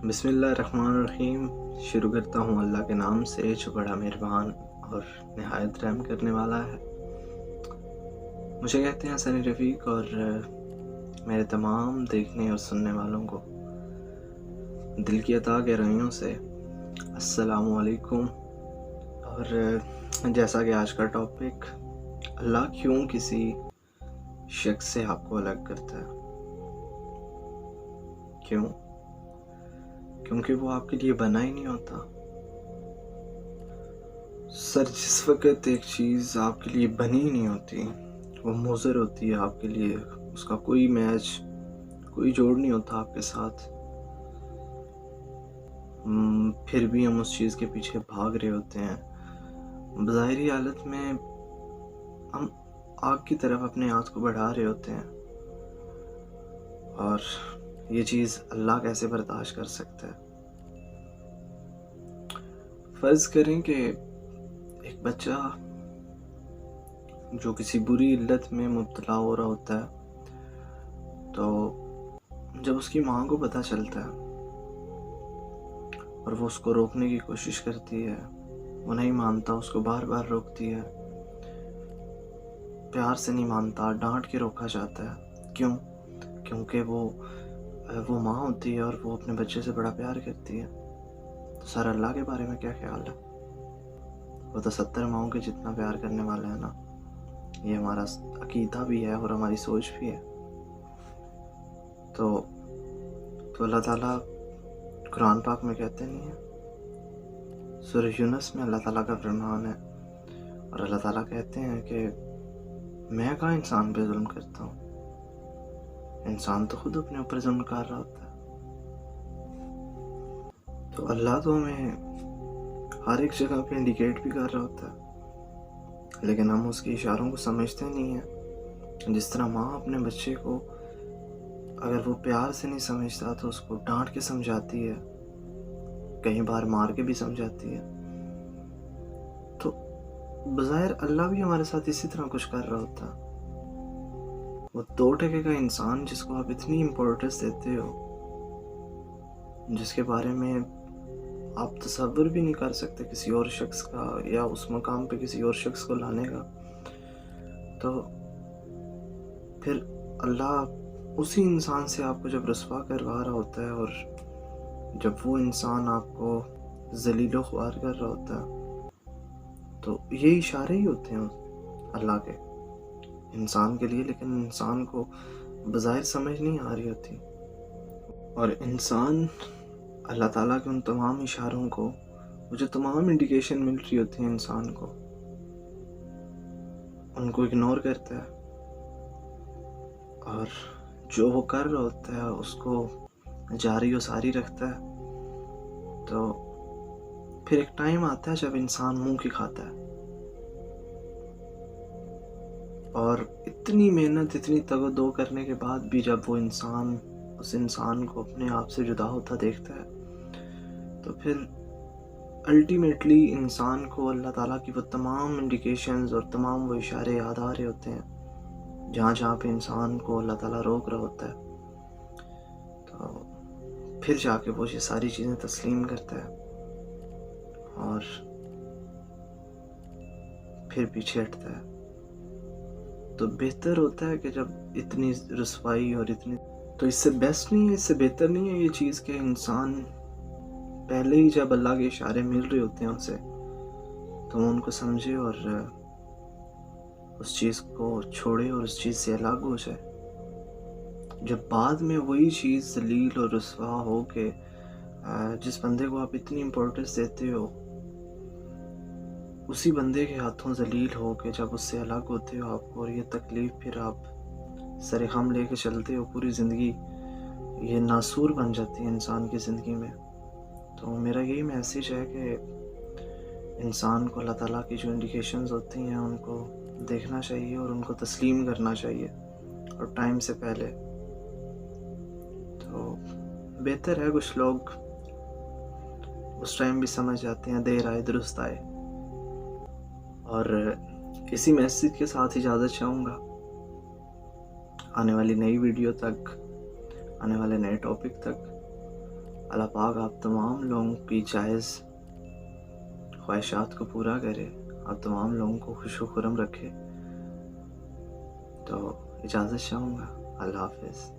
بسم اللہ الرحمن الرحیم۔ شروع کرتا ہوں اللہ کے نام سے جو بڑا مہربان اور نہایت رحم کرنے والا ہے۔ مجھے کہتے ہیں سنی رفیق، اور میرے تمام دیکھنے اور سننے والوں کو دل کی عطا گہرائیوں سے السلام علیکم۔ اور جیسا کہ آج کا ٹاپک، اللہ کیوں کسی شخص سے آپ کو الگ کرتا ہے؟ کیوں؟ کیونکہ وہ آپ کے لیے بنا ہی نہیں ہوتا۔ جس وقت ایک چیز آپ کے لیے بنی ہی نہیں ہوتی، وہ مضر ہوتی ہے آپ کے لیے، اس کا کوئی میچ، کوئی جوڑ نہیں ہوتا آپ کے ساتھ، پھر بھی ہم اس چیز کے پیچھے بھاگ رہے ہوتے ہیں۔ بظاہری حالت میں ہم آگ کی طرف اپنے ہاتھ کو بڑھا رہے ہوتے ہیں، اور یہ چیز اللہ کیسے برداشت کر سکتا ہے؟ فرض کریں کہ ایک بچہ جو کسی بری علت میں مبتلا ہو رہا ہوتا ہے، تو جب اس کی ماں کو پتہ چلتا ہے اور وہ اس کو روکنے کی کوشش کرتی ہے، وہ نہیں مانتا، اس کو بار بار روکتی ہے، پیار سے نہیں مانتا، ڈانٹ کے روکا جاتا ہے۔ کیوں؟ کیونکہ وہ ماں ہوتی ہے اور وہ اپنے بچے سے بڑا پیار کرتی ہے۔ تو سر اللہ کے بارے میں کیا خیال ہے؟ وہ تو 70 ماؤں کے جتنا پیار کرنے والا ہے نا۔ یہ ہمارا عقیدہ بھی ہے اور ہماری سوچ بھی ہے۔ تو اللہ تعالیٰ قرآن پاک میں کہتے نہیں ہیں، سورہ یونس میں اللہ تعالیٰ کا فرمان ہے، اور اللہ تعالیٰ کہتے ہیں کہ میں کہاں انسان پہ ظلم کرتا ہوں، انسان تو خود اپنے اوپر ظلم کر رہا ہوتا ہے۔ تو اللہ تو ہمیں ہر ایک جگہ پہ انڈیکیٹ بھی کر رہا ہوتا ہے، لیکن ہم اس کے اشاروں کو سمجھتے نہیں ہیں۔ جس طرح ماں اپنے بچے کو اگر وہ پیار سے نہیں سمجھتا تو اس کو ڈانٹ کے سمجھاتی ہے، کئی بار مار کے بھی سمجھاتی ہے، تو بظاہر اللہ بھی ہمارے ساتھ اسی طرح کچھ کر رہا ہوتا ہے۔ وہ 2% کا انسان جس کو آپ اتنی امپورٹنس دیتے ہو، جس کے بارے میں آپ تصور بھی نہیں کر سکتے کسی اور شخص کا، یا اس مقام پہ کسی اور شخص کو لانے کا، تو پھر اللہ اسی انسان سے آپ کو جب رسوا کروا رہا ہوتا ہے، اور جب وہ انسان آپ کو ذلیل و خوار کر رہا ہوتا ہے، تو یہ اشارے ہی ہوتے ہیں اللہ کے انسان کے لیے، لیکن انسان کو بظاہر سمجھ نہیں آ رہی ہوتی، اور انسان اللہ تعالیٰ کے ان تمام اشاروں کو، وہ جو تمام انڈیکیشن مل رہی ہوتی ہیں انسان کو، ان کو اگنور کرتا ہے، اور جو وہ کر رہا ہوتا ہے اس کو جاری و ساری رکھتا ہے۔ تو پھر ایک ٹائم آتا ہے جب انسان منہ کی کھاتا ہے، اور اتنی محنت، اتنی تگ و دو کرنے کے بعد بھی جب وہ انسان اس انسان کو اپنے آپ سے جدا ہوتا دیکھتا ہے، تو پھر الٹیمیٹلی انسان کو اللہ تعالیٰ کی وہ تمام انڈیکیشنز اور تمام وہ اشارے یاد آ رہے ہوتے ہیں جہاں جہاں پہ انسان کو اللہ تعالیٰ روک رہا ہوتا ہے، تو پھر جا کے وہ یہ ساری چیزیں تسلیم کرتا ہے اور پھر پیچھے ہٹتا ہے۔ تو بہتر ہوتا ہے کہ جب اتنی رسوائی اور اتنی، تو اس سے بیسٹ نہیں ہے، اس سے بہتر نہیں ہے یہ چیز کہ انسان پہلے ہی جب اللہ کے اشارے مل رہے ہوتے ہیں اسے، تو وہ ان کو سمجھے اور اس چیز کو چھوڑے اور اس چیز سے الگ ہو جائے۔ جب بعد میں وہی چیز ذلیل اور رسوا ہو کے جس بندے کو آپ اتنی امپورٹنس دیتے ہو، اسی بندے کے ہاتھوں ذلیل ہو کے جب اس سے الگ ہوتے ہو آپ کو، اور یہ تکلیف پھر آپ سر غم لے کے چلتے ہو پوری زندگی، یہ ناسور بن جاتی ہے انسان کی زندگی میں۔ تو میرا یہی میسیج ہے کہ انسان کو اللہ تعالیٰ کی جو انڈیکیشنز ہوتی ہیں ان کو دیکھنا چاہیے اور ان کو تسلیم کرنا چاہیے، اور ٹائم سے پہلے۔ تو بہتر ہے کچھ لوگ اس ٹائم بھی سمجھ جاتے ہیں، دیر آئے درست آئے۔ اور اسی میسیج کے ساتھ اجازت چاہوں گا، آنے والی نئی ویڈیو تک، آنے والے نئے ٹاپک تک اللہ پاک آپ تمام لوگوں کی جائز خواہشات کو پورا کرے، آپ تمام لوگوں کو خوش و خرم رکھے۔ تو اجازت چاہوں گا، اللہ حافظ۔